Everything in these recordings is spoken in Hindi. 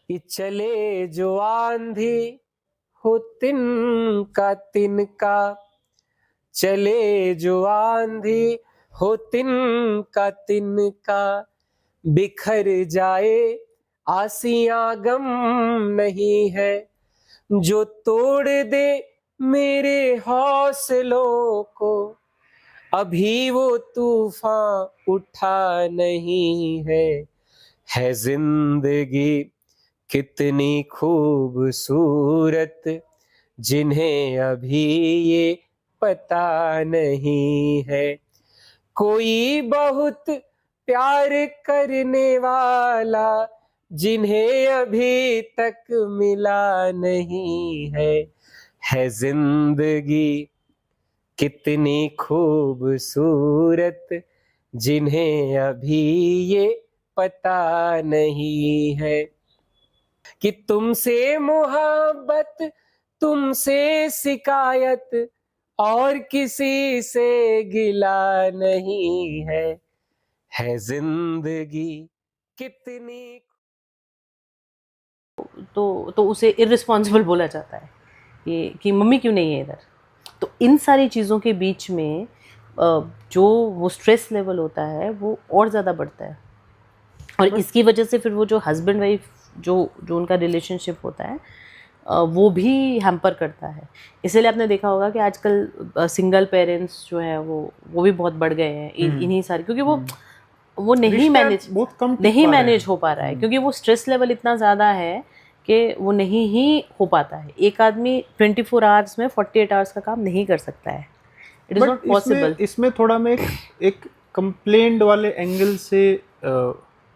कि चले जो आंधी हो तिनका तिनका, चले जो आंधी हो तिनका तिनका, बिखर जाए आसियां गम नहीं है, जो तोड़ दे मेरे हौसलों को, अभी वो तूफान उठा नहीं है जिंदगी कितनी खूबसूरत, जिन्हें अभी ये पता नहीं है, कोई बहुत प्यार करने वाला जिन्हें अभी तक मिला नहीं है जिंदगी कितनी खूबसूरत, जिन्हें अभी ये पता नहीं है, कि तुमसे मोहब्बत तुमसे शिकायत और किसी से गिला नहीं है जिंदगी कितनी। तो उसे इररिस्पॉन्सिबल बोला जाता है कि मम्मी क्यों नहीं है इधर। तो इन सारी चीज़ों के बीच में जो वो स्ट्रेस लेवल होता है वो और ज़्यादा बढ़ता है, और इसकी वजह से फिर वो जो हस्बैंड वाइफ जो उनका रिलेशनशिप होता है वो भी हैम्पर करता है। इसीलिए आपने देखा होगा कि आजकल सिंगल पेरेंट्स जो है वो भी बहुत बढ़ गए हैं इन्हीं सारी, क्योंकि वो नहीं मैनेज हो पा रहा है, क्योंकि वो स्ट्रेस लेवल इतना ज़्यादा है कि वो नहीं ही हो पाता है। एक आदमी 24 आवर्स में 48 आवर्स का काम नहीं कर सकता है, इट इज़ नॉट पॉसिबल। इसमें थोड़ा मैं एक कंप्लेंट वाले एंगल से,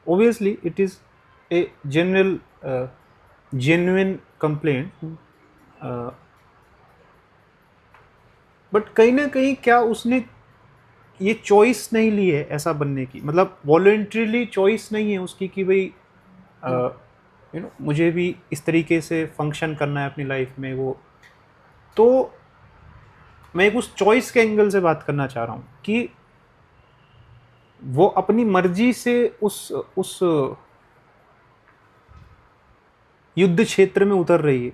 obviously it is a general genuine complaint, but कहीं ना कहीं क्या उसने ये चॉइस नहीं ली है ऐसा बनने की, मतलब वॉलंटरीली चॉइस नहीं है उसकी कि भाई मुझे भी इस तरीके से फंक्शन करना है अपनी लाइफ में। वो तो मैं एक उस चॉइस के एंगल से बात करना चाह रहा हूँ कि वो अपनी मर्जी से उस युद्ध क्षेत्र में उतर रही है।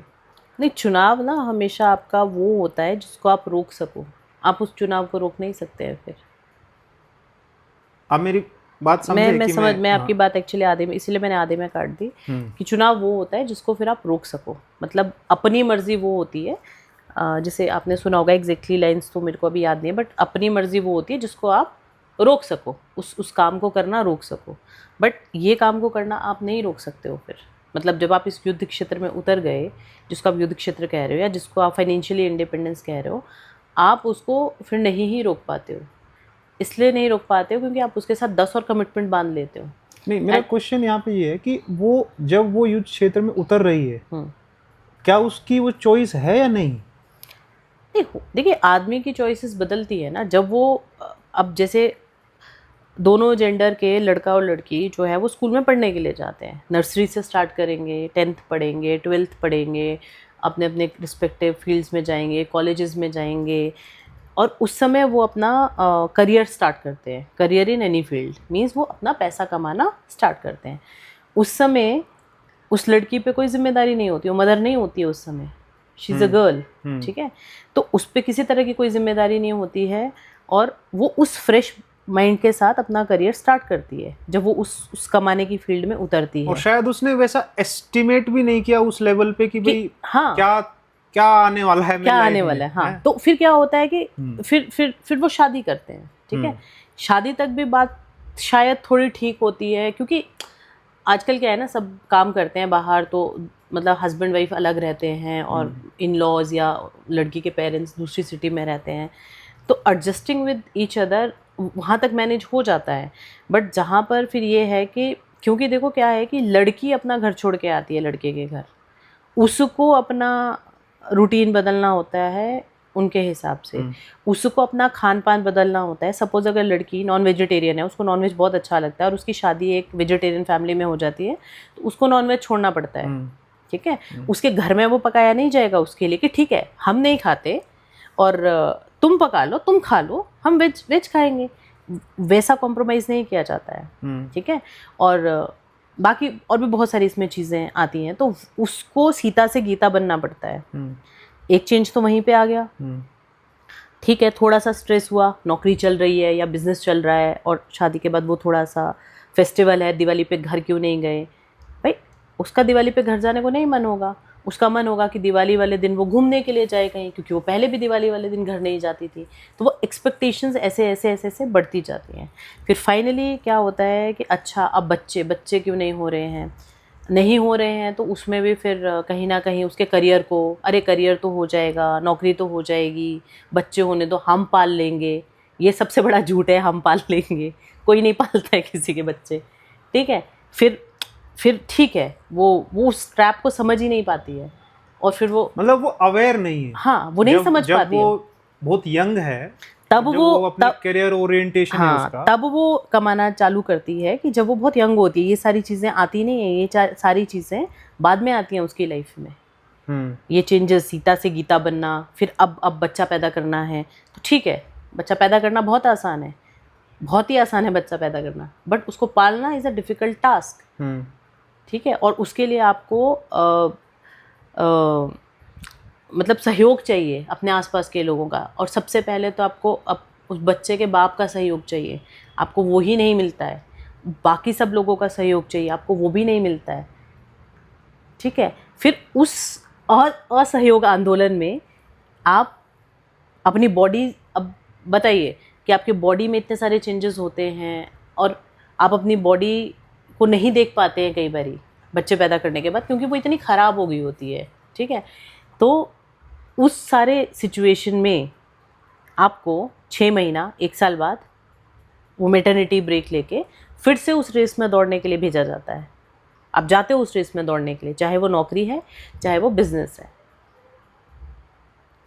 नहीं, चुनाव ना हमेशा आपका वो होता है जिसको आप रोक सको, आप उस चुनाव को रोक नहीं सकते हैं। फिर आप मेरी बात समझे? मैं आपकी बात एक्चुअली आधे में, इसीलिए मैंने आधे में काट दी कि चुनाव वो होता है जिसको फिर आप रोक सको, मतलब अपनी मर्जी वो होती है। जैसे आपने सुना होगा, एग्जैक्टली लाइंस तो मेरे को अभी याद नहीं है, बट अपनी मर्जी वो होती है जिसको आप रोक सको, उस काम को करना रोक सको। बट ये काम को करना आप नहीं रोक सकते हो फिर, मतलब जब आप इस युद्ध क्षेत्र में उतर गए, जिसको आप युद्ध क्षेत्र कह रहे हो या जिसको आप फाइनेंशियली इंडिपेंडेंस कह रहे हो, आप उसको फिर नहीं ही रोक पाते हो। इसलिए नहीं रोक पाते हो क्योंकि आप उसके साथ 10 और कमिटमेंट बांध लेते हो। नहीं, मेरा क्वेश्चन यहाँ पे ये है कि वो जब वो युद्ध क्षेत्र में उतर रही है, क्या उसकी वो चॉइस है या नहीं? देखिए, आदमी की चॉइसेस बदलती है ना। जब वो अब जैसे दोनों जेंडर के लड़का और लड़की जो है वो स्कूल में पढ़ने के लिए जाते हैं, नर्सरी से स्टार्ट करेंगे, 10th पढ़ेंगे, 12th पढ़ेंगे, अपने अपने रिस्पेक्टिव फील्ड्स में जाएंगे, कॉलेजेस में जाएंगे, और उस समय वो अपना करियर स्टार्ट करते हैं। Career in any field means वो अपना पैसा कमाना स्टार्ट करते हैं। उस समय उस लड़की पे कोई जिम्मेदारी नहीं होती, वो मदर नहीं होती है उस समय, शी इज़ अ गर्ल, ठीक है। तो उस पर किसी तरह की कोई जिम्मेदारी नहीं होती है, और वो उस फ्रेश माइंड के साथ अपना करियर स्टार्ट करती है जब वो उस कमाने की फील्ड में उतरती है। और शायद उसने वैसा एस्टिमेट भी नहीं किया उस लेवल पे कि भाई हाँ, क्या आने वाला है, क्या आने वाला है। हाँ, तो फिर क्या होता है कि फिर वो शादी करते हैं, ठीक है। शादी तक भी बात शायद थोड़ी ठीक होती है, क्योंकि आजकल क्या है ना, सब काम करते हैं बाहर, तो मतलब हस्बैंड वाइफ अलग रहते हैं और इन लॉज या लड़की के पेरेंट्स दूसरी सिटी में रहते हैं, तो एडजस्टिंग विद ईच अदर वहाँ तक मैनेज हो जाता है। बट जहाँ पर फिर ये है कि क्योंकि देखो क्या है कि लड़की अपना घर छोड़ के आती है लड़के के घर, उसको अपना रूटीन बदलना होता है उनके हिसाब से, उसको अपना खान पान बदलना होता है। सपोज़ अगर लड़की नॉन वेजिटेरियन है, उसको नॉन वेज बहुत अच्छा लगता है और उसकी शादी एक वेजिटेरियन फैमिली में हो जाती है, तो उसको नॉन वेज छोड़ना पड़ता है, ठीक है। उसके घर में वो पकाया नहीं जाएगा उसके लिए कि ठीक है हम नहीं खाते और तुम पका लो, तुम खा लो, हम वेज खाएंगे, वैसा कॉम्प्रोमाइज़ नहीं किया जाता है, ठीक है। और बाकी और भी बहुत सारी इसमें चीज़ें आती हैं, तो उसको सीता से गीता बनना पड़ता है। एक चेंज तो वहीं पे आ गया, ठीक है, थोड़ा सा स्ट्रेस हुआ, नौकरी चल रही है या बिजनेस चल रहा है, और शादी के बाद वो थोड़ा सा फेस्टिवल है, दिवाली पे घर क्यों नहीं गए भाई, उसका दिवाली पे घर जाने को नहीं मन होगा, उसका मन होगा कि दिवाली वाले दिन वो घूमने के लिए जाए कहीं, क्योंकि वो पहले भी दिवाली वाले दिन घर नहीं जाती थी। तो वो एक्सपेक्टेशंस ऐसे ऐसे ऐसे ऐसे बढ़ती जाती हैं। फिर फाइनली क्या होता है कि अच्छा अब बच्चे क्यों नहीं हो रहे हैं, तो उसमें भी फिर कहीं ना कहीं उसके करियर को, अरे करियर तो हो जाएगा, नौकरी तो हो जाएगी, बच्चे होने तो हम पाल लेंगे। ये सबसे बड़ा झूठ है, हम पाल लेंगे, कोई नहीं पालता है किसी के बच्चे, ठीक है। फिर ठीक है, वो उस ट्रैप को समझ ही नहीं पाती है, और फिर वो मतलब वो अवेयर नहीं है। हाँ, वो नहीं समझ जब पाती वो है, बहुत यंग है, तब जब वो अपने करियर ओरिएंटेशन है उसका, तब वो कमाना चालू करती है कि जब वो बहुत यंग होती है। ये सारी चीज़ें आती नहीं है, ये सारी चीज़ें बाद में आती हैं उसकी लाइफ में। ये चेंजेस, सीता से गीता बनना, फिर अब बच्चा पैदा करना है, तो ठीक है, बच्चा पैदा करना बहुत आसान है, बहुत ही आसान है बच्चा पैदा करना, बट उसको पालना इज़ अ डिफ़िकल्ट टास्क, ठीक है। और उसके लिए आपको मतलब सहयोग चाहिए अपने आसपास के लोगों का, और सबसे पहले तो आपको उस बच्चे के बाप का सहयोग चाहिए, आपको वो ही नहीं मिलता है। बाकी सब लोगों का सहयोग चाहिए, आपको वो भी नहीं मिलता है, ठीक है। फिर उस असहयोग आंदोलन में आप अपनी बॉडी, अब बताइए कि आपके बॉडी में इतने सारे चेंजेस होते हैं, और आप अपनी बॉडी को नहीं देख पाते हैं कई बारी बच्चे पैदा करने के बाद, क्योंकि वो इतनी ख़राब हो गई होती है, ठीक है। तो उस सारे सिचुएशन में आपको 6 महीना 1 साल बाद वो मैटरनिटी ब्रेक लेके फिर से उस रेस में दौड़ने के लिए भेजा जाता है। आप जाते हो उस रेस में दौड़ने के लिए, चाहे वो नौकरी है, चाहे वो बिजनेस है।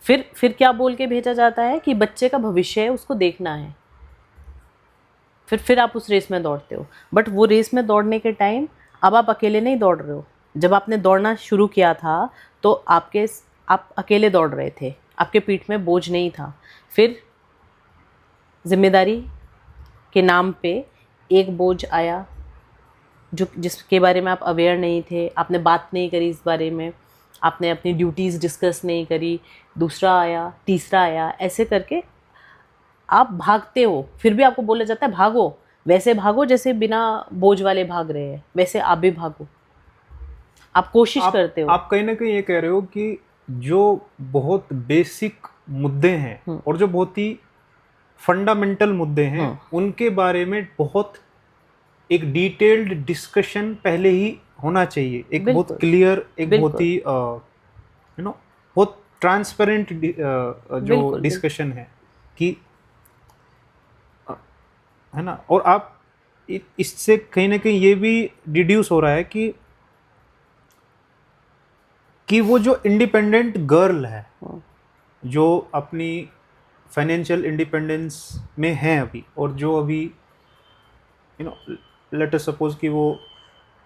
फिर क्या बोल के भेजा जाता है कि बच्चे का भविष्य है, उसको देखना है। फिर आप उस रेस में दौड़ते हो, बट वो रेस में दौड़ने के टाइम अब आप अकेले नहीं दौड़ रहे हो। जब आपने दौड़ना शुरू किया था तो आप अकेले दौड़ रहे थे, आपके पीठ में बोझ नहीं था। फिर जिम्मेदारी के नाम पे एक बोझ आया जिसके बारे में आप अवेयर नहीं थे, आपने बात नहीं करी इस बारे में, आपने अपनी ड्यूटीज़ डिस्कस नहीं करी। दूसरा आया, तीसरा आया, ऐसे करके आप भागते हो। फिर भी आपको बोला जाता है भागो, वैसे भागो जैसे बिना बोझ वाले भाग रहे हैं, वैसे आप भी भागो, आप कोशिश करते हो। आप कहीं ना कहीं ये कह रहे हो कि जो बहुत बेसिक मुद्दे हैं और जो बहुत ही फंडामेंटल मुद्दे हैं, उनके बारे में बहुत एक डिटेल्ड डिस्कशन पहले ही होना चाहिए, एक बहुत क्लियर, एक बहुत ही बहुत ट्रांसपेरेंट जो डिस्कशन है कि, है ना। और आप इससे कहीं ना कहीं ये भी डिड्यूस हो रहा है कि वो जो इंडिपेंडेंट गर्ल है, जो अपनी फाइनेंशियल इंडिपेंडेंस में है अभी, और जो अभी लेट अस सपोज कि वो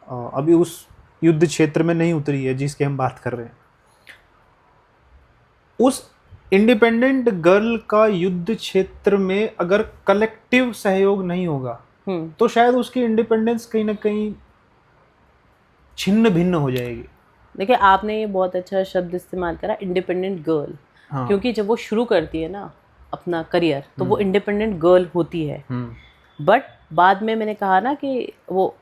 अभी उस युद्ध क्षेत्र में नहीं उतरी है जिसकी हम बात कर रहे हैं, उस इंडिपेंडेंट गर्ल का युद्ध क्षेत्र में अगर कलेक्टिव सहयोग नहीं होगा तो शायद उसकी इंडिपेंडेंस कहीं ना कहीं छिन्न भिन्न हो जाएगी। देखिए, आपने ये बहुत अच्छा शब्द इस्तेमाल करा, इंडिपेंडेंट गर्ल। हाँ। क्योंकि जब वो शुरू करती है ना अपना करियर, तो वो इंडिपेंडेंट गर्ल होती है, बट बाद में मैंने कहा ना कि वो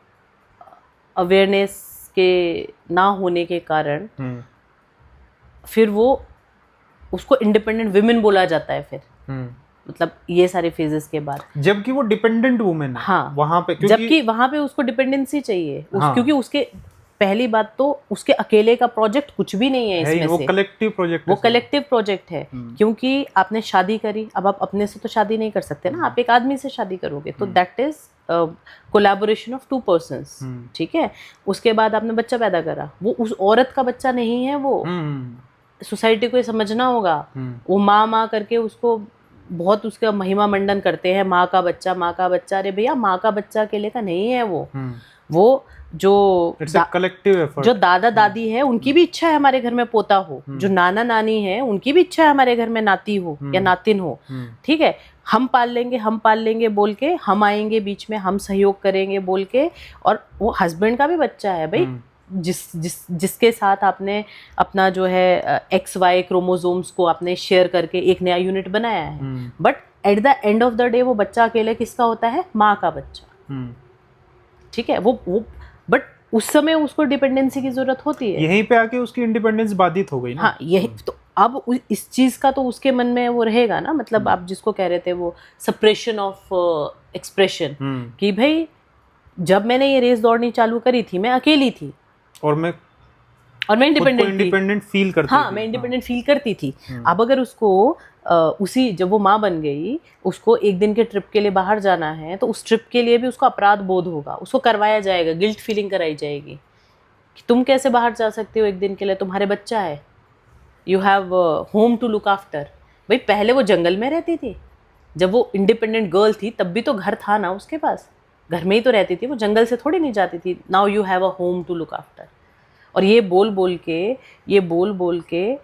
अवेयरनेस के ना होने के कारण फिर वो उसको इंडिपेंडेंट विमेन बोला जाता है। फिर मतलब ये सारे फेजेस के बाद, जबकि वो डिपेंडेंट वुमेन है। हाँ, वहां पे, जबकि वहां पे उसको डिपेंडेंसी चाहिए। हाँ। क्योंकि उसके पहली बात तो उसके अकेले का प्रोजेक्ट कुछ भी नहीं है इसमें वो से, कलेक्टिव प्रोजेक्ट है। क्योंकि आपने शादी करी, अब आप अपने से तो शादी नहीं कर सकते ना, आप एक आदमी से शादी करोगे, तो that is collaboration of 2 persons, ठीक है। उसके बाद आपने बच्चा पैदा करा, वो उस औरत का बच्चा नहीं है, वो सोसाइटी को ये समझना होगा। वो माँ करके उसको बहुत उसका महिमा मंडन करते हैं, माँ का बच्चा। अरे भैया, माँ का बच्चा अकेले का नहीं है वो जो इट्स अ कलेक्टिव एफर्ट। जो दादा दादी है उनकी भी इच्छा है हमारे घर में पोता हो, जो नाना नानी है उनकी भी इच्छा है हमारे घर में नाती हो या नातिन हो, ठीक है। हम पाल लेंगे बोल के, हम आएंगे बीच में, हम सहयोग करेंगे बोल के, और वो हस्बैंड का भी बच्चा है भाई, जिसके साथ आपने अपना जो है XY क्रोमोसोम्स को आपने शेयर करके एक नया यूनिट बनाया है, but at the end of the day वो बच्चा अकेले किसका होता है? माँ का बच्चा, ठीक है। वो बट उस समय उसको डिपेंडेंसी की जरूरत होती है, यहीं पे आके उसकी इंडिपेंडेंस बाधित हो गई ना। हाँ, यही तो अब इस चीज का तो उसके मन में वो रहेगा ना, मतलब आप जिसको कह रहे थे वो सप्रेशन ऑफ एक्सप्रेशन, कि भाई जब मैंने ये रेस दौड़नी चालू करी थी मैं अकेली थी और मैं इंडिपेंडेंट फील करती हाँ, थी। मैं इंडिपेंडेंट फील करती थी। अब अगर उसको उसी जब वो माँ बन गई, उसको एक दिन के ट्रिप के लिए बाहर जाना है, तो उस ट्रिप के लिए भी उसको अपराध बोध होगा, उसको करवाया जाएगा, गिल्ट फीलिंग कराई जाएगी कि तुम कैसे बाहर जा सकते हो एक दिन के लिए, तुम्हारे बच्चा है, you have home to look after. भाई पहले वो जंगल में रहती थी, जब वो इंडिपेंडेंट गर्ल थी तब भी तो घर था ना उसके पास, घर में ही तो रहती थी, वो जंगल से थोड़ी नहीं जाती थी। Now you have a home to look after. और ये बोल बोल के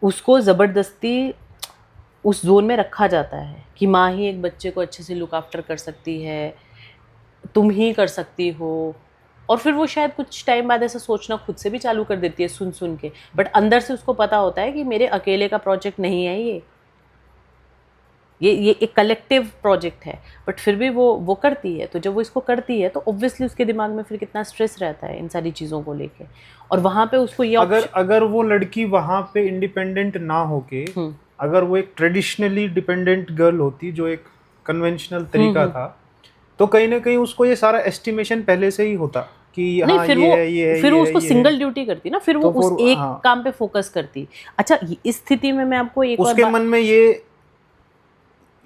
उसको ज़बरदस्ती उस जोन में रखा जाता है कि माँ ही एक बच्चे को अच्छे से लुक आफ्टर कर सकती है, तुम ही कर सकती हो। और फिर वो शायद कुछ टाइम बाद ऐसा सोचना खुद से भी चालू कर देती है सुन के, बट अंदर से उसको पता होता है कि मेरे अकेले का प्रोजेक्ट नहीं है ये एक कलेक्टिव प्रोजेक्ट है, बट फिर भी वो करती है। तो जब वो इसको करती है तो ऑब्वियसली उसके दिमाग में फिर कितना स्ट्रेस रहता है इन सारी चीज़ों को लेके, और वहाँ पे उसको ये अगर वो लड़की वहाँ पे इंडिपेंडेंट ना होके, अगर वो एक ट्रेडिशनली डिपेंडेंट गर्ल होती, जो एक कन्वेंशनल तरीका था, तो कहीं ना कहीं उसको ये सारा एस्टिमेशन पहले से ही होता कि नहीं, हाँ, फिर वो उसको सिंगल ड्यूटी करती ना, फिर वो उस एक हाँ, काम पे फोकस करती। अच्छा, इस स्थिति में मैं आपको एक उसके मन में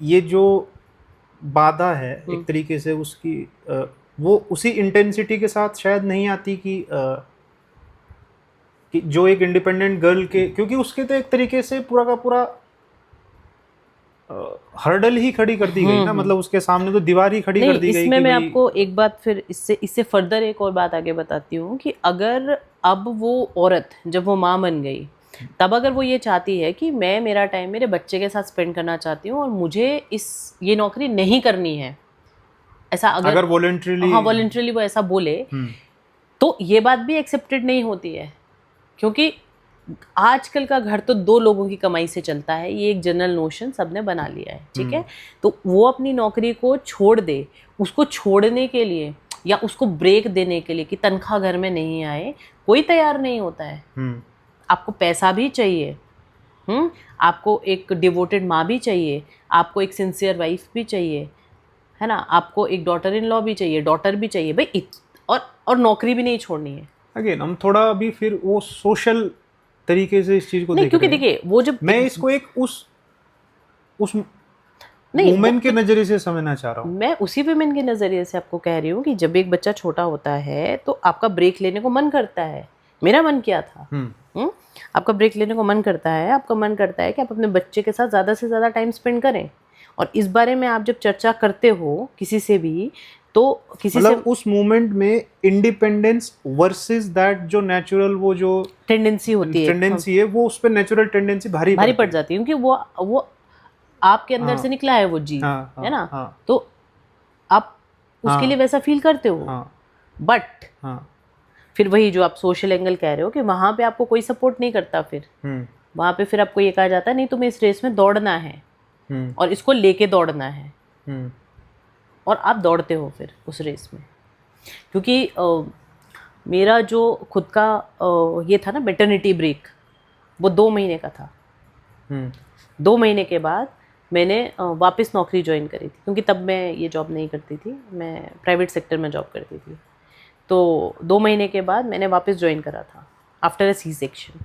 ये जो बाधा है एक तरीके से उसकी, वो उसी इंटेंसिटी के साथ शायद नहीं आती कि जो एक इंडिपेंडेंट गर्ल के, क्योंकि उसके तो एक तरीके से पूरा का पूरा हर्डल ही खड़ी कर दी गई ना, मतलब उसके सामने तो दीवार ही खड़ी कर दी गई। इसमें मैं आपको एक बात फिर इससे फर्दर एक और बात आगे बताती हूँ कि अगर अब वो औरत जब वो माँ बन गई, तब अगर वो ये चाहती है कि मैं मेरा टाइम मेरे बच्चे के साथ स्पेंड करना चाहती हूँ और मुझे ये नौकरी नहीं करनी है, ऐसा अगर वॉलंटरीली वो ऐसा बोले, तो ये बात भी एक्सेप्टेड नहीं होती है, क्योंकि आजकल का घर तो 2 लोगों की कमाई से चलता है, ये एक जनरल नोशन सबने बना लिया है, ठीक है। तो वो अपनी नौकरी को छोड़ दे, उसको छोड़ने के लिए या उसको ब्रेक देने के लिए कि तनख्वाह घर में नहीं आए, कोई तैयार नहीं होता है। आपको पैसा भी चाहिए, आपको एक डिवोटेड माँ भी चाहिए, आपको एक सिंसियर वाइफ भी चाहिए, है ना, आपको एक डॉटर इन लॉ भी चाहिए, डॉटर भी चाहिए भाई, और नौकरी भी नहीं छोड़नी है। अगेन हम थोड़ा अभी फिर वो सोशल तरीके से इस चीज को नहीं, क्योंकि देखिए वो जब मैं इसको एक उस वुमेन के नजरिए से समझना चाह रहा हूँ। मैं उसी वुमेन के नजरिए से आपको कह रही हूँ कि जब एक बच्चा छोटा होता है तो आपका ब्रेक लेने को मन करता है। मेरा मन क्या था, आपका ब्रेक लेने को मन करता है, आपका मन करता है कि आप अपने बच्चे के साथ ज़्यादा से ज़्यादा टाइम स्पेंड करें, और इस बारे में आप जब चर्चा करते हो किसी से भी, तो किसी मतलब से उस मोमेंट में इंडिपेंडेंस वर्सेस दैट जो नेचुरल वो जो टेंडेंसी होती है वो उस पर नेचुरल टेंडेंसी भारी पड़ जाती है, क्योंकि वो आपके अंदर से निकला है वो जीव, है ना, तो आप उसके लिए वैसा फील करते हो। बट फिर वही जो आप सोशल एंगल कह रहे हो कि वहां पे आपको कोई सपोर्ट नहीं करता, फिर वहां पे फिर आपको ये कहा जाता है नहीं तुम्हें इस रेस में दौड़ना है और इसको लेके दौड़ना है, और आप दौड़ते हो फिर उस रेस में। क्योंकि मेरा जो खुद का ये था ना मैटरनिटी ब्रेक, वो 2 महीने का था। 2 महीने के बाद मैंने वापस नौकरी ज्वाइन करी थी, क्योंकि तब मैं ये जॉब नहीं करती थी, मैं प्राइवेट सेक्टर में जॉब करती थी। तो 2 महीने के बाद मैंने वापस ज्वाइन करा था आफ्टर अ सी सेक्शन।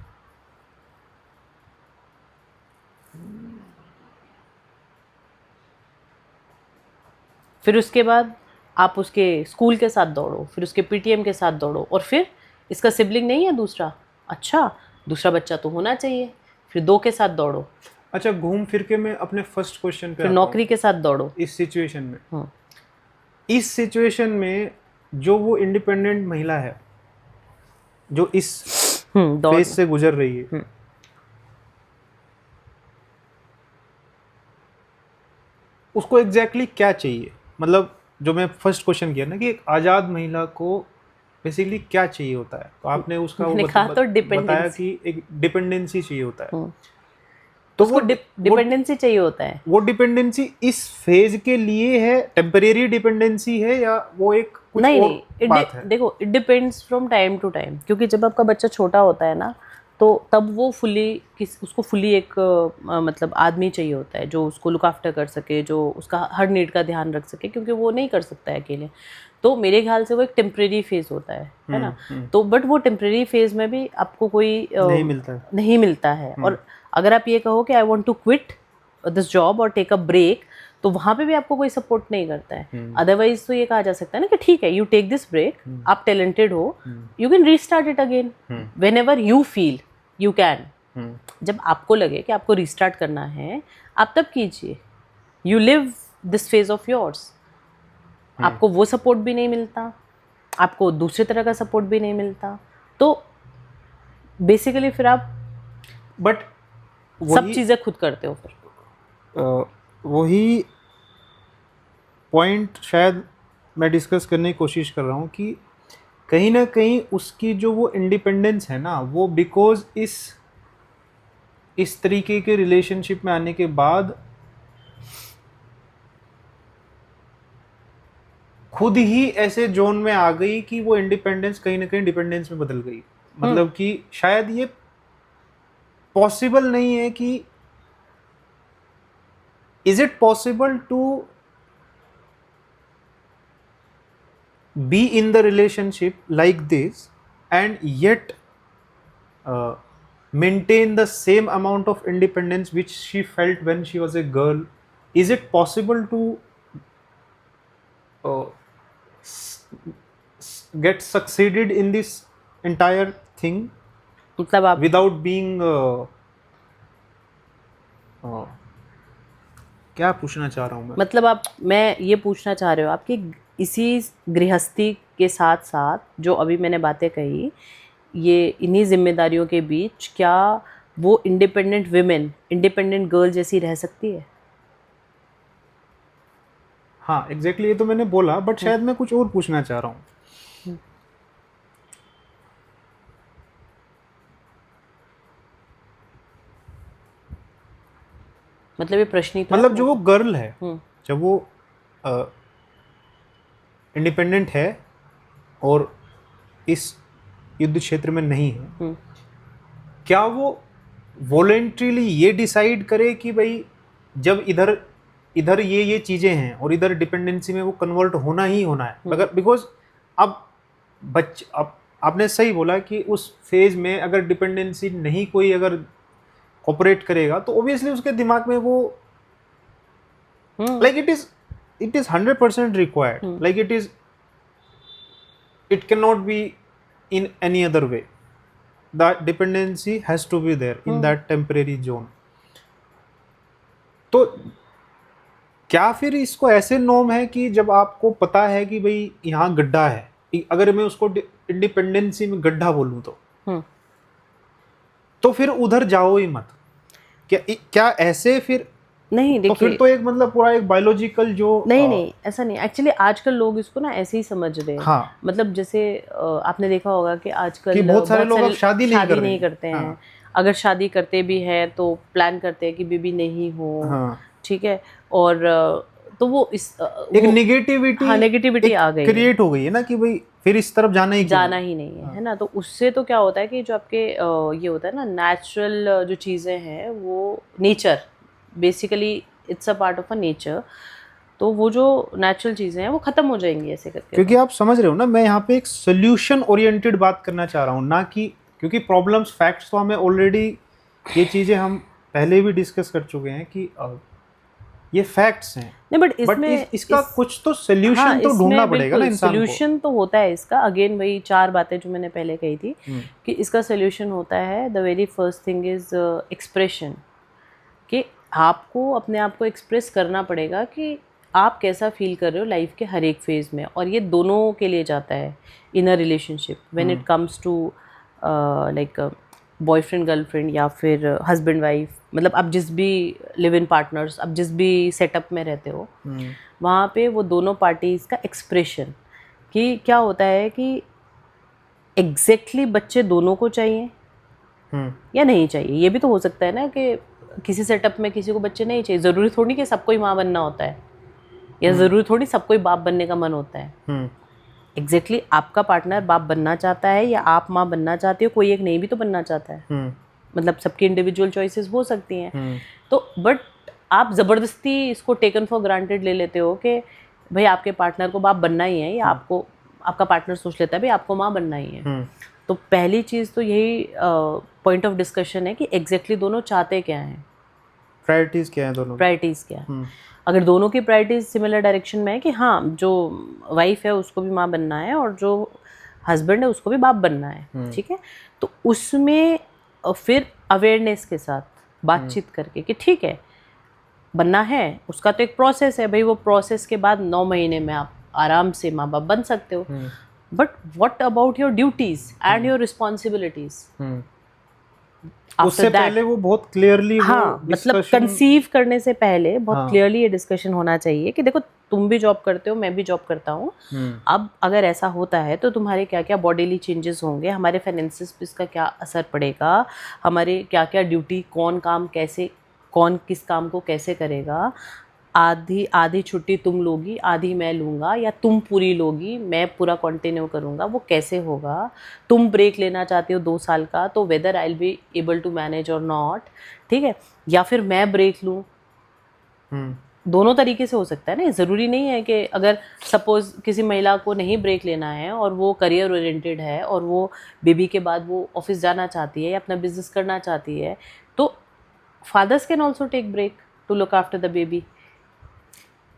फिर उसके बाद आप उसके स्कूल के साथ दौड़ो, फिर उसके पीटीएम के साथ दौड़ो, और फिर इसका सिबलिंग नहीं है दूसरा, अच्छा दूसरा बच्चा तो होना चाहिए, फिर 2 के साथ दौड़ो। अच्छा, घूम फिर के मैं अपने फर्स्ट क्वेश्चन पे फिर नौकरी के साथ दौड़ो। इस सिचुएशन में जो वो इंडिपेंडेंट महिला है जो इस दौर फेज से गुजर रही है, उसको एग्जैक्टली क्या चाहिए? मतलब जो मैं फर्स्ट क्वेश्चन किया ना कि एक आज़ाद महिला को बेसिकली क्या चाहिए होता है, तो आपने उसका वो मैंने कहा तो बताया डिपेंडेंसी। कि एक डिपेंडेंसी चाहिए होता है। तो उसको डिपेंडेंसी चाहिए होता है। वो डिपेंडेंसी इस फेज के लिए है, टेम्परेरी डिपेंडेंसी है, या वो एक कुछ नहीं और नहीं, बात है? देखो it depends from time to time, क्योंकि जब आपका बच्चा छोटा होता है ना, तो तब वो उसको फुली एक मतलब आदमी चाहिए होता है जो उसको लुक आफ्टर कर सके, जो उसका हर नीड का ध्यान रख सके, क्योंकि वो नहीं कर सकता है अकेले। तो मेरे ख्याल से वो एक टेम्परेरी फेज होता है ना। तो बट वो टेम्परेरी फेज में भी आपको कोई नहीं मिलता है। और अगर आप ये कहो कि I want to quit this job और टेक अ ब्रेक, तो वहाँ पे भी आपको कोई सपोर्ट नहीं करता है। अदरवाइज तो ये कहा जा सकता है ना कि ठीक है, यू टेक दिस ब्रेक, आप टैलेंटेड हो, you can restart it again when ever you feel you can. जब आपको लगे कि आपको रीस्टार्ट करना है, आप तब कीजिए। You live this phase of yours. आपको वो सपोर्ट भी नहीं मिलता, आपको दूसरे तरह का सपोर्ट भी नहीं मिलता, तो बेसिकली फिर आप बट सब चीज़ें खुद करते हो। फिर वही पॉइंट शायद मैं डिस्कस करने की कोशिश कर रहा हूँ कि कहीं ना कहीं उसकी जो वो इंडिपेंडेंस है ना, वो बिकॉज इस तरीके के रिलेशनशिप में आने के बाद खुद ही ऐसे जोन में आ गई कि वो इंडिपेंडेंस कहीं ना कहीं डिपेंडेंस में बदल गई। मतलब कि शायद ये पॉसिबल नहीं है कि is it possible to be in the relationship like this and yet maintain the same amount of independence which she felt when she was a girl? Is it possible to get succeeded in this entire thing मतलब आप without being क्या पूछना चाह रहा हूँ मैं? मतलब मैं ये पूछना चाह रहे हो आपकी इसी गृहस्थी के साथ साथ जो अभी मैंने बातें कही, ये इन्हीं जिम्मेदारियों के बीच क्या वो इंडिपेंडेंट विमेन, इंडिपेंडेंट गर्ल जैसी रह सकती है? हाँ एग्जैक्टली, ये तो मैंने बोला, बट शायद मैं कुछ और पूछना चाह रहा हूँ। मतलब ये प्रश्न ही तो मतलब जो वो गर्ल है, जब वो इंडिपेंडेंट है और इस युद्ध क्षेत्र में नहीं है, क्या वो वॉलेंट्रीली ये डिसाइड करे कि भाई जब इधर ये चीज़ें हैं और इधर डिपेंडेंसी में वो कन्वर्ट होना ही होना है? अगर बिकॉज अब आपने सही बोला कि उस फेज में अगर डिपेंडेंसी नहीं कोई अगर ऑपरेट करेगा तो ऑब्वियसली उसके दिमाग में वो like it is 100% required. Like it cannot be in any other way. That dependency has to be there in that temporary zone. तो क्या फिर इसको ऐसे नॉर्म है कि जब आपको पता है कि भाई यहाँ गड्ढा है, अगर मैं उसको इंडिपेंडेंसी में गड्ढा बोलूँ तो फिर उधर जाओ ही मत? क्या ऐसे फिर नहीं? देखिए, तो फिर तो एक मतलब पूरा एक बायोलॉजिकल जो नहीं ऐसा नहीं। एक्चुअली आजकल लोग इसको ना ऐसे ही समझ रहे हैं। हाँ, मतलब जैसे आपने देखा होगा कि आजकल कि बहुत सारे लोग शादी नहीं करते हैं। अगर शादी करते भी हैं तो प्लान करते हैं कि बेबी नहीं हो। ठीक है, और तो वो एक नेगेटिविटी आ गई, क्रिएट हो गई है ना कि भाई फिर इस तरफ जाना ही नहीं है ना। तो उससे तो क्या होता है कि जो आपके ये होता है ना, नेचुरल जो चीज़ें हैं, वो nature basically it's a part of a nature, तो वो जो नेचुरल चीज़ें हैं वो ख़त्म हो जाएंगी ऐसे करके। क्योंकि आप समझ रहे हो ना, मैं यहाँ पे एक सोल्यूशन ओरिएंटेड बात करना चाह रहा हूँ, ना कि क्योंकि प्रॉब्लम्स फैक्ट्स तो हमें ऑलरेडी ये चीज़ें हम पहले भी डिस्कस कर चुके हैं कि ये फैक्ट्स हैं। नहीं, बट इसका कुछ तो सोल्यूशन तो ढूंढना पड़ेगा ना इंसान को। सोल्यूशन तो होता है इसका। अगेन वही 4 बातें जो मैंने पहले कही थी कि इसका सोल्यूशन होता है, the very first thing is expression, कि आपको अपने आप को एक्सप्रेस करना पड़ेगा कि आप कैसा फील कर रहे हो लाइफ के हर एक फेज में, और ये दोनों के लिए जाता है in a relationship when it comes to like boyfriend girlfriend या फिर हस्बैंड वाइफ, मतलब आप जिस भी लिव इन पार्टनर्स, आप जिस भी सेटअप में रहते हो, वहाँ पे वो दोनों पार्टीज का एक्सप्रेशन कि क्या होता है कि एग्जैक्टली बच्चे दोनों को चाहिए या नहीं चाहिए। ये भी तो हो सकता है ना कि किसी सेटअप में किसी को बच्चे नहीं चाहिए, ज़रूरी थोड़ी कि सबको ही माँ बनना होता है, या ज़रूरी थोड़ी सबको ही बाप बनने का मन होता है। एग्जैक्टली आपका पार्टनर बाप बनना चाहता है या आप माँ बनना चाहते हो, कोई एक नहीं भी तो बनना चाहता है, मतलब सबकी इंडिविजुअल चॉइसेस हो सकती हैं। तो बट आप ज़बरदस्ती इसको टेकन फॉर ग्रांटेड ले लेते हो कि भाई आपके पार्टनर को बाप बनना ही है, या आपको आपका पार्टनर सोच लेता है भाई आपको माँ बनना ही है। तो पहली चीज़ तो यही पॉइंट ऑफ डिस्कशन है कि एग्जैक्टली दोनों चाहते क्या हैं, प्रायोरिटीज़ क्या हैं दोनों, प्रायोरिटीज़ क्या है। अगर दोनों की प्रायोरिटीज सिमिलर डायरेक्शन में है कि हाँ जो वाइफ है उसको भी माँ बनना है और जो हस्बैंड है उसको भी बाप बनना है, ठीक है, तो उसमें फिर अवेयरनेस के साथ बातचीत करके कि ठीक है बनना है, उसका तो एक प्रोसेस है भाई, वो प्रोसेस के बाद 9 महीने में आप आराम से माँ बाप बन सकते हो, but what about your duties and your responsibilities. उससे पहले वो बहुत क्लियरली, हाँ, मतलब कंसीव करने से पहले बहुत क्लियरली ये डिस्कशन होना चाहिए कि देखो तुम भी जॉब करते हो, मैं भी जॉब करता हूँ, अब अगर ऐसा होता है तो तुम्हारे क्या क्या बॉडीली चेंजेस होंगे, हमारे फाइनेंसिस पे इसका क्या असर पड़ेगा, हमारे क्या क्या ड्यूटी, कौन काम कैसे, कौन किस काम को कैसे करेगा, आधी छुट्टी तुम लोगी आधी मैं लूँगा, या तुम पूरी लोगी मैं पूरा कंटिन्यू करूँगा, वो कैसे होगा, तुम ब्रेक लेना चाहते हो 2 साल का तो whether I will be able to manage और नॉट, ठीक है, या फिर मैं ब्रेक लूँ। दोनों तरीके से हो सकता है ना, ज़रूरी नहीं है कि अगर सपोज़ किसी महिला को नहीं ब्रेक लेना है और वो करियर ओरिएंटेड है और वो बेबी के बाद वो ऑफिस जाना चाहती है या अपना बिजनेस करना चाहती है, तो fathers can also take break to look after the baby.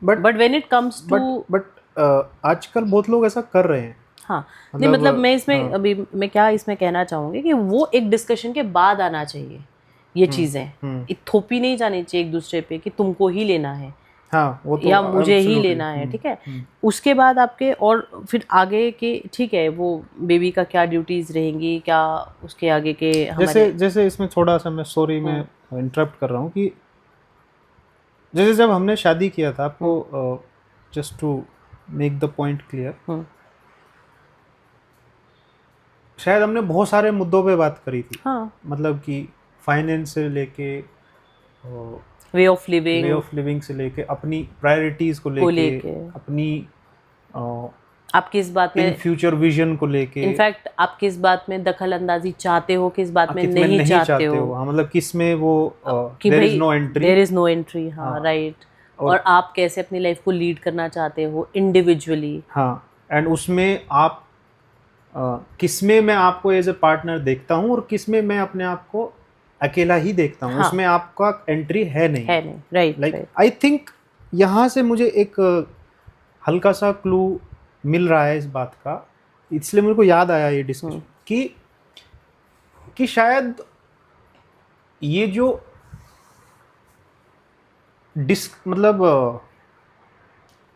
But when it comes to आजकल बहुत लोग ऐसा कर रहे हैं। हाँ, नहीं मतलब मैं इसमें अभी मैं क्या इसमें कहना चाहूँगी कि वो एक डिस्कशन के बाद आना चाहिए ये चीज़ें, एक थोपी नहीं जानी चाहिए एक दूसरे पे कि तुमको ही लेना है, हाँ, वो तो या मुझे ही लेना है, ठीक है। उसके बाद आपके और फिर आगे के, ठीक है, वो बेबी का क्या ड्यूटीज रहेंगी, क्या उसके आगे के हमारे जैसे इसमें थोड़ा सा मैं सॉरी मैं इंटरप्ट कर रहा हूँ कि जैसे जब हमने शादी किया था, आपको just to make the point clear, शायद हमने बहुत सारे मुद्दों पे बात करी थी, हाँ, मतलब कि फाइनेंस से लेके वे ऑफ लिविंग से लेके अपनी प्रायोरिटीज को लेके अपनी आप किस बात में फ्यूचर विजन को लेके, इनफैक्ट आप किस बात में दखल अंदाजी चाहते हो, किस बात में नहीं चाहते हो, हाँ, मतलब किस में वो देयर इज नो एंट्री, हाँ, राइट, और आप कैसे अपनी लाइफ को लीड करना चाहते हो इंडिविजुअली, हाँ, एंड उसमें आप किसमें मैं आपको एज ए पार्टनर देखता हूँ और किसमें मैं अपने आप को अकेला ही देखता हूँ, उसमें आपका एंट्री है नहीं, राइट, लाइक आई थिंक यहाँ से मुझे एक हल्का सा क्लू मिल रहा है इस बात का, इसलिए मेरे को याद आया ये डिस्कशन कि शायद ये जो मतलब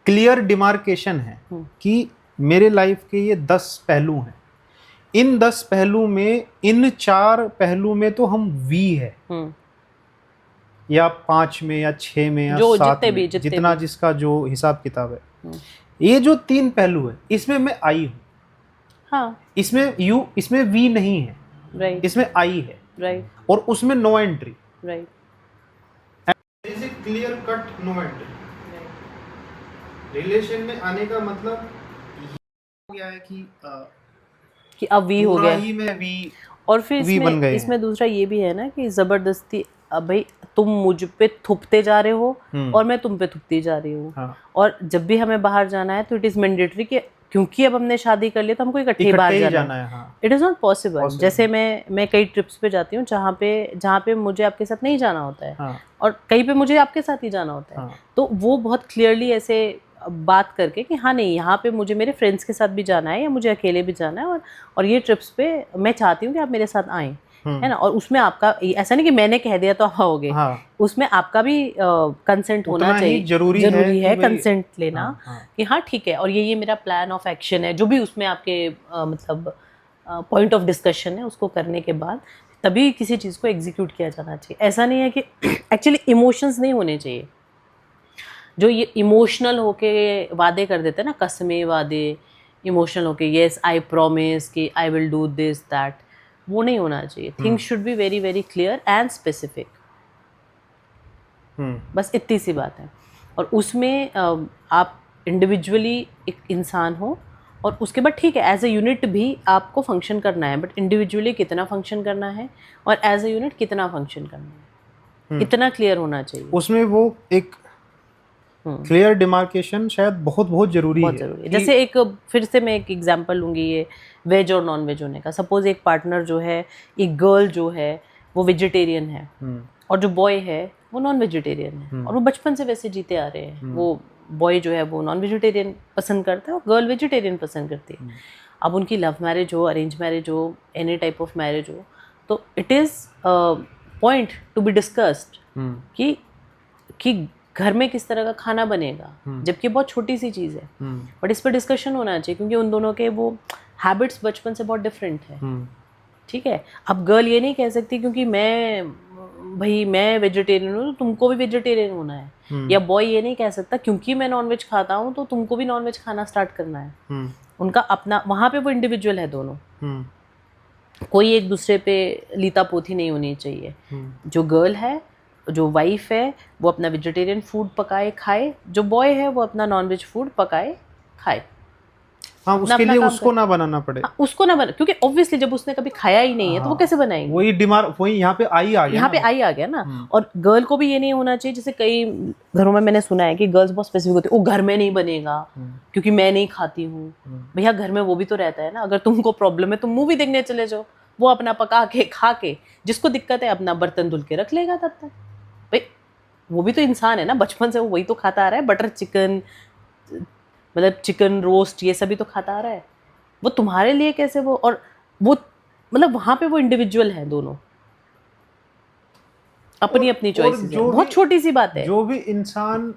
क्लियर डिमार्केशन है कि मेरे लाइफ के ये 10 पहलू हैं, इन 10 पहलू में इन 4 पहलू में तो हम वी है, या 5 में या 6 में या 7 में, जितना जिसका जो हिसाब किताब है, ये जो 3 पहलू है इसमें मैं आई हूँ, हाँ, इसमें वी नहीं है, राइट, इसमें आई है, राइट, और उसमें no entry, right, is a clear cut no entry. Relation में आने का मतलब हो गया है कि अब वी हो गया ही में वी, और फिर इसमें दूसरा ये भी है ना कि जबरदस्ती अब भाई तुम मुझ पे थुपते जा रहे हो और मैं तुम पे थुपती जा रही हूँ, हाँ, और जब भी हमें बाहर जाना है तो इट इज मैंडेटरी कि क्योंकि अब हमने शादी कर लिया तो हमको इकट्ठे बाहर जाना है, हाँ। It is not possible. जैसे मैं कई ट्रिप्स पे जाती हूँ जहाँ पे मुझे आपके साथ नहीं जाना होता है, हाँ, और कहीं पे मुझे आपके साथ ही जाना होता है, हाँ, तो वो बहुत क्लियरली ऐसे बात करके कि हाँ नहीं यहाँ पे मुझे मेरे फ्रेंड्स के साथ भी जाना है या मुझे अकेले भी जाना है, और ये ट्रिप्स पे मैं चाहती हूँ कि आप मेरे साथ आएँ, है ना, और उसमें आपका ऐसा नहीं कि मैंने कह दिया तो आप आओगे, हाँ, उसमें आपका भी कंसेंट होना उतना ही चाहिए, जरूरी है कि भाई- कंसेंट लेना, हाँ, हाँ। कि हाँ ठीक है, और ये मेरा प्लान ऑफ एक्शन है, जो भी उसमें आपके मतलब पॉइंट ऑफ डिस्कशन है, उसको करने के बाद तभी किसी चीज़ को एग्जीक्यूट किया जाना चाहिए। ऐसा नहीं है कि एक्चुअली इमोशंस नहीं होने चाहिए, जो ये इमोशनल होके वादे कर देते हैं ना, कसमें वादे, इमोशनल होके येस आई प्रॉमिस कि I will do this that, वो नहीं होना चाहिए। Things should be very very clear and specific, बस इतनी सी बात है। और उसमें आप इंडिविजुअली एक इंसान हो, और उसके बाद ठीक है एज ए यूनिट भी आपको फंक्शन करना है, बट इंडिविजुअली कितना फंक्शन करना है और एज ए यूनिट कितना फंक्शन करना है, इतना क्लियर होना चाहिए। उसमें वो एक क्लियर डिमार्केशन शायद बहुत बहुत जरूरी बहुत है। जरूरी है। जैसे एक फिर से मैं एक एग्जांपल लूँगी ये वेज और नॉन वेज होने का। सपोज एक पार्टनर जो है, एक गर्ल जो है वो वेजिटेरियन है और जो बॉय है वो नॉन वेजिटेरियन है, और वो बचपन से वैसे जीते आ रहे हैं। वो बॉय जो है वो नॉन वेजिटेरियन पसंद करता है और गर्ल वेजिटेरियन पसंद करती है। अब उनकी लव मैरिज हो, अरेंज मैरिज हो, एनी टाइप ऑफ मैरिज हो, तो it is point to be discussed कि घर में किस तरह का खाना बनेगा, जबकि बहुत छोटी सी चीज़ है, बट इस पर डिस्कशन होना चाहिए, क्योंकि उन दोनों के वो हैबिट्स बचपन से बहुत डिफरेंट है। ठीक है, अब गर्ल ये नहीं कह सकती क्योंकि मैं वेजिटेरियन हूँ तो तुमको भी वेजिटेरियन होना है, या बॉय ये नहीं कह सकता क्योंकि मैं नॉनवेज खाता हूँ तो तुमको भी नॉनवेज खाना स्टार्ट करना है। उनका अपना, वहाँ पे वो इंडिविजुअल है दोनों, कोई एक दूसरे पे लीता पोथी नहीं होनी चाहिए। जो गर्ल है, जो वाइफ है, वो अपना वेजिटेरियन फूड पकाए खाए, जो बॉय है वो अपना नॉनवेज फूड पकाए खाए। हाँ, उसके लिए उसको ना बनाना पड़े। हाँ, उसको ना बना, क्योंकि ऑब्वियसली जब उसने कभी खाया ही नहीं है तो वो कैसे बनाएंगे। वही यहाँ पे आई आ गया, यहाँ पे आई आ गया ना। और गर्ल को भी ये नहीं होना चाहिए, जैसे कई घरों में मैंने सुना है कि गर्ल्स बहुत स्पेसिफिक होती है, वो घर में नहीं बनेगा क्योंकि मैं नहीं खाती हूँ। भैया घर में वो भी तो रहता है ना, अगर तुमको प्रॉब्लम है तुम मूवी देखने चले जाओ, वो अपना पका के खा के, जिसको दिक्कत है अपना बर्तन धुल के रख लेगा तब तक। भाई वो भी तो इंसान है ना, बचपन से वो वही तो खाता आ रहा है, बटर चिकन, मतलब चिकन रोस्ट, ये सभी तो खाता आ रहा है। वो तुम्हारे लिए कैसे वो, और वो मतलब वहां पे वो इंडिविजुअल है दोनों, अपनी अपनी चॉइसेस है। बहुत छोटी सी बात है। जो भी इंसान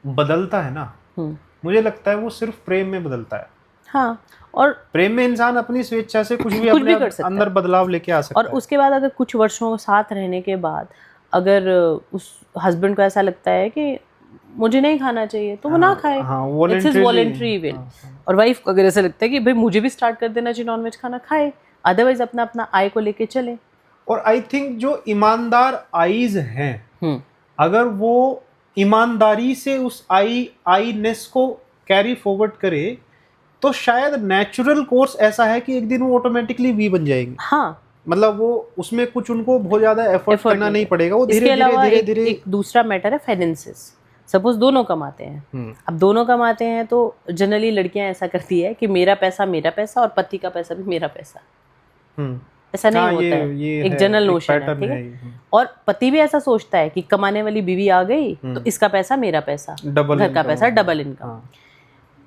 बदलता है ना, मुझे लगता है वो सिर्फ प्रेम में बदलता है। हाँ, और प्रेम में इंसान अपनी स्वेच्छा से कुछ भी अपने कर सकता अंदर बदलाव लेके आ सकता है। और उसके बाद अगर कुछ वर्षों साथ रहने के बाद अगर उस हस्बैंड को ऐसा लगता है कि मुझे नहीं खाना चाहिए तो वो ना खाए, इट्स हिज वॉलंटरी विल। और वाइफ को अगर ऐसा लगता है कि भाई मुझे भी स्टार्ट कर देना चाहिए नॉनवेज खाना, खाए, अदरवाइज अपना अपना आय को लेके चले। और आई थिंक जो ईमानदार आईज हैं, अगर वो ईमानदारी से उस आईनेस को कैरी फॉरवर्ड करे तो शायद नेचुरल कोर्स ऐसा है कि एक दिन वो ऑटोमेटिकली वी बन जाएंगे। हाँ, मतलब वो उसमें कुछ उनको बहुत ज्यादा एफर्ट करना नहीं पड़ेगा, वो धीरे धीरे एक दूसरा मैटर है फाइनेंसेस। सपोज दोनों कमाते हैं, अब दोनों कमाते हैं तो जनरली लड़कियां ऐसा करती है कि मेरा पैसा और पति का पैसा भी मेरा पैसा, ऐसा नहीं होता है, एक जनरल नोशन है, ठीक है। और पति भी ऐसा सोचता है कि कमाने वाली बीवी आ गई तो इसका पैसा मेरा पैसा, घर का पैसा, डबल इनकम।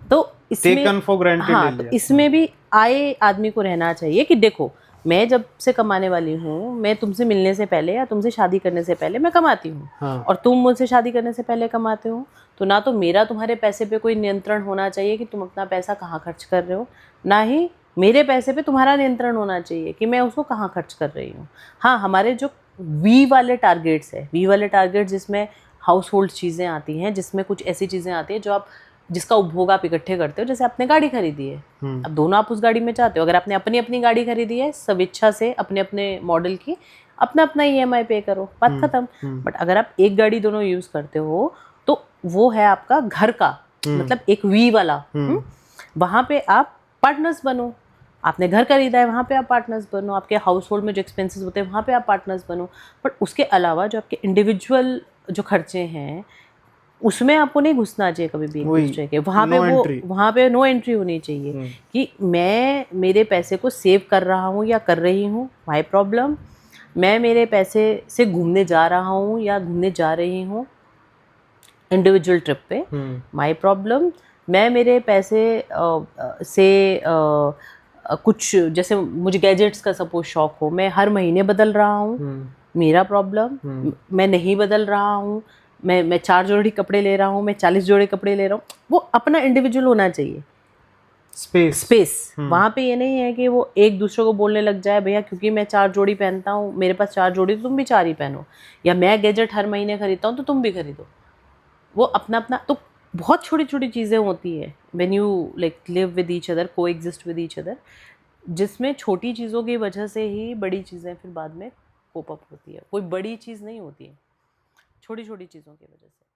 तो इसमें तो इसमें भी आए आदमी को रहना चाहिए कि देखो मैं जब से कमाने वाली हूँ, मैं तुमसे मिलने से पहले या तुमसे शादी करने से पहले मैं कमाती हूँ, और तुम मुझसे शादी करने से पहले कमाते हो, तो ना तो मेरा तुम्हारे पैसे पे कोई नियंत्रण होना चाहिए कि तुम अपना पैसा कहाँ खर्च कर रहे हो, ना ही मेरे पैसे पे तुम्हारा नियंत्रण होना चाहिए कि मैं उसको कहाँ खर्च कर रही हूँ। हाँ, हमारे जो वी वाले टारगेट्स है, वी वाले टारगेट जिसमें हाउस होल्ड चीज़ें आती हैं, जिसमें कुछ ऐसी चीज़ें आती हैं जो आप, जिसका उपभोग आप इकट्ठे करते हो। जैसे आपने गाड़ी खरीदी है, अब दोनों आप उस गाड़ी में चाहते हो, अगर आपने अपनी अपनी गाड़ी खरीदी है स्वेच्छा से अपने अपने मॉडल की, अपना अपना EMI पे करो, बात खत्म। बट अगर आप एक गाड़ी दोनों यूज करते हो तो वो है आपका घर का, मतलब एक वी वाला, वहाँ पे आप पार्टनर्स बनो। आपने घर खरीदा है, वहाँ पे आप पार्टनर्स बनो। आपके हाउस होल्ड में जो एक्सपेंसेस होते हैं वहाँ पे आप पार्टनर्स बनो। बट उसके अलावा जो आपके इंडिविजुअल जो खर्चे हैं उसमें आपको नहीं घुसना चाहिए कभी भी एक दूसरे के। वहाँ पे नो एंट्री होनी चाहिए कि मैं मेरे पैसे को सेव कर रहा हूँ या कर रही हूँ, माई प्रॉब्लम। मैं मेरे पैसे से घूमने जा रहा हूँ या घूमने जा रही हूँ इंडिविजुअल ट्रिप पे, माई प्रॉब्लम। मैं मेरे पैसे से कुछ जैसे मुझे गैजेट्स का सपोज शौक हो, मैं हर महीने बदल रहा हूँ, मेरा प्रॉब्लम। मैं नहीं बदल रहा हूँ, मैं 4 जोड़ी कपड़े ले रहा हूँ, मैं 40 जोड़ी कपड़े ले रहा हूँ, वो अपना इंडिविजुअल होना चाहिए। स्पेस वहाँ पे ये नहीं है कि वो एक दूसरे को बोलने लग जाए भैया क्योंकि मैं 4 जोड़ी पहनता हूँ, मेरे पास 4 जोड़ी तो तुम भी 4 ही पहनो, या मैं गैजेट हर महीने खरीदता हूँ तो तुम भी खरीदो। वो अपना अपना, तो बहुत छोटी छोटी चीज़ें होती है when you like live with each other, को एग्जिस्ट विद ईच अदर, जिसमें छोटी चीज़ों की वजह से ही बड़ी चीज़ें फिर बाद में कोप अप होती है। कोई बड़ी चीज़ नहीं होती है, छोटी छोटी चीज़ों की वजह से।